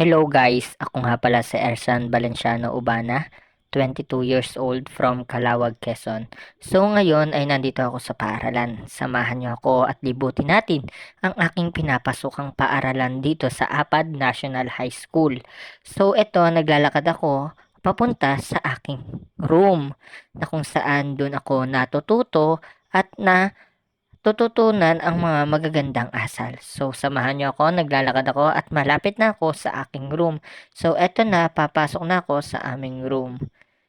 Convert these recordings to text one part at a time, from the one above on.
Hello guys, ako nga pala si Ersan Valenciano Ubana, 22 years old from Calawag, Quezon. So ngayon ay nandito ako sa paaralan. Samahan niyo ako at libutin natin ang aking pinapasukang paaralan dito sa Apad National High School. So ito, naglalakad ako papunta sa aking room na kung saan doon ako natututo at tututunan ang mga magagandang asal. So, samahan niyo ako, naglalakad ako at malapit na ako sa aking room. So, eto na, papasok na ako sa aming room.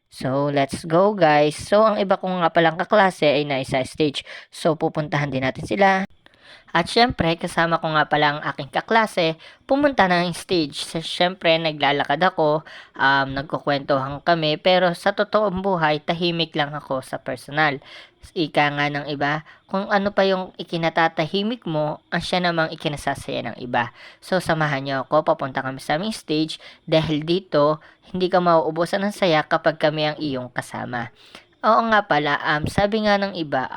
So, let's go guys. So, ang iba kong nga palang kaklase ay nasa stage. So, pupuntahan din natin sila. At syempre, kasama ko nga pala ang aking kaklase, pumunta na ng stage. So, syempre, naglalakad ako, nagkukwentuhan kami, pero sa totoong buhay, tahimik lang ako sa personal. Ika nga ng iba, kung ano pa yung ikinatatahimik mo, ang siya namang ikinasasaya ng iba. So, samahan niyo ako, papunta kami sa aming stage, dahil dito, hindi ka mauubusan ng saya kapag kami ang iyong kasama. Oo nga pala, sabi nga ng iba,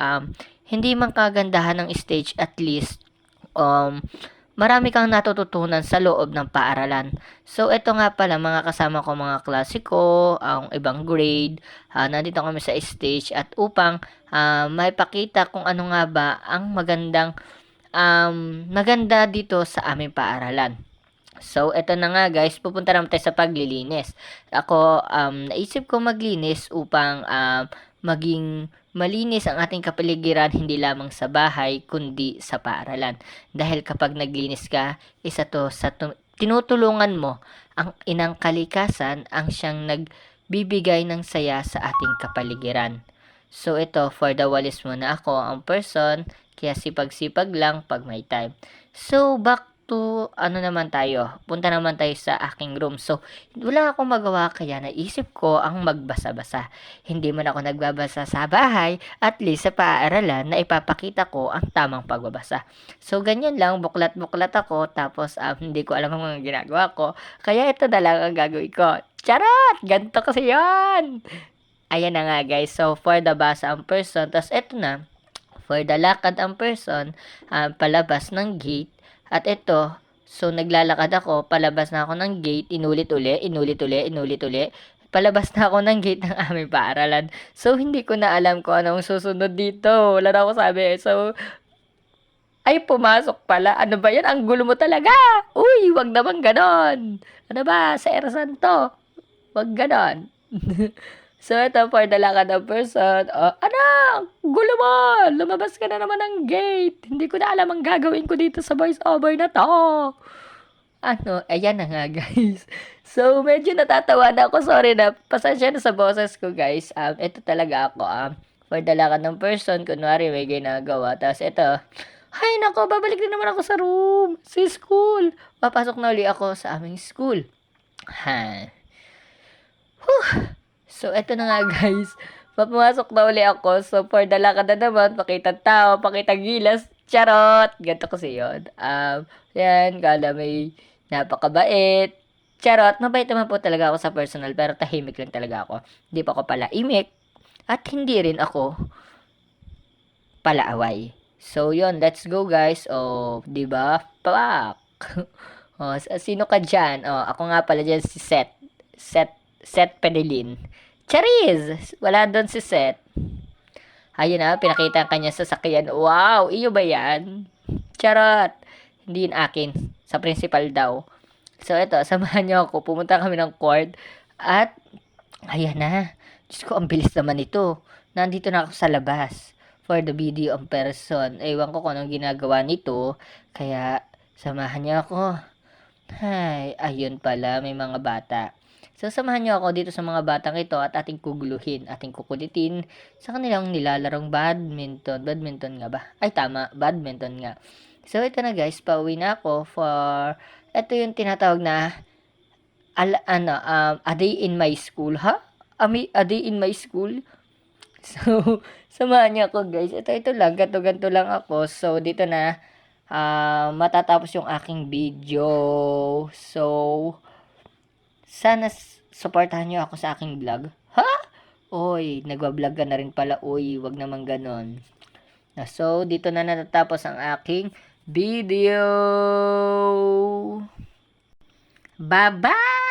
hindi man kagandahan ng stage, at least marami kang natututunan sa loob ng paaralan. So ito nga pala mga kasama ko, mga klasiko, ang ibang grade, nandito kami sa stage at upang maipakita kung ano nga ba ang maganda dito sa aming paaralan. So, eto na nga guys, pupunta naman tayo sa paglilinis. Ako, naisip ko maglinis upang maging malinis ang ating kapaligiran, hindi lamang sa bahay, kundi sa paaralan. Dahil kapag naglinis ka, isa to sa tinutulungan mo ang inang kalikasan, ang siyang nagbibigay ng saya sa ating kapaligiran. So, ito, for the walis muna ako ang person, kaya sipag-sipag lang pag may time. So, back to ano naman tayo, punta naman tayo sa aking room. So, wala akong magawa kaya naisip ko ang magbasa-basa. Hindi man ako nagbabasa sa bahay, at least sa paaralan na ipapakita ko ang tamang pagbabasa. So, ganyan lang, buklat-buklat ako, tapos hindi ko alam ang mga ginagawa ko, kaya ito na lang ang gagawin ko. Charot! Ganto kasi yan! Ayan na nga guys, so for the basa ang person, tapos eto na, for the lakad ang person, palabas ng gate. At ito, so naglalakad ako, palabas na ako ng gate, inulit uli. Palabas na ako ng gate ng aming paaralan. So, hindi ko na alam kung anong susunod dito. Wala na ako sabi. So, ay, pumasok pala. Ano ba yan? Ang gulo mo talaga. Uy, wag naman ganon. Ano ba? Sa Erasan to. Wag ganon. So, ito for the lakad ng person. Oh, anak! Gulo mo! Lumabas ka na naman ng gate. Hindi ko na alam ang gagawin ko dito sa voice over na to. Ano, ayan na nga guys. So, medyo natatawa na ako. Sorry na. Pasensya na sa boses ko guys. Ito talaga ako. For the lakad ng person, kunwari may ginagawa. Tapos ito, ay nako, babalik din naman ako sa room. Sa school. Papasok na uli ako sa aming school. Ha. Whew. So, eto na nga guys. Papumasok na uli ako. So, for the lakad na naman, pakita tao, pakita gilas. Charot! Ganito kasi yun. Yan, kala may napakabait. Charot, mabait naman po talaga ako sa personal, pero tahimik lang talaga ako. Hindi pa ako pala imik. At hindi rin ako palaaway. So, yun, let's go guys. Oh, di ba? Pak! Oh, sino ka dyan? Oh, ako nga pala dyan si Seth. Seth Penelin. Charis! Wala doon si Seth. Ayun na, pinakita ang kanya sasakyan. Wow, iyo ba yan? Charot! Hindi yun akin. Sa principal daw. So, ito, samahan niyo ako. Pumunta kami ng court. At, ayan na. Diyos ko, ang bilis naman ito. Nandito na ako sa labas. For the video on person. Ewan ko kung anong ginagawa nito. Kaya, samahan niyo ako. Ay, ayun pala, may mga bata. So, samahan niyo ako dito sa mga batang ito at ating kuguluhin, ating kukulitin sa kanilang nilalarong badminton. Badminton nga ba? Ay, tama, badminton nga. So, ito na guys, pauwi na ako for, ito yung tinatawag na, a day in my school, ha? A day in my school? So, samahan niyo ako guys. Ito lang, ganto lang ako. So, dito na, matatapos yung aking video. So, sana supportahan nyo ako sa aking vlog. Ha? Oy, nagwa-vlog ka na rin pala. Oy, wag naman ganon. So, dito na natatapos ang aking video. Bye-bye!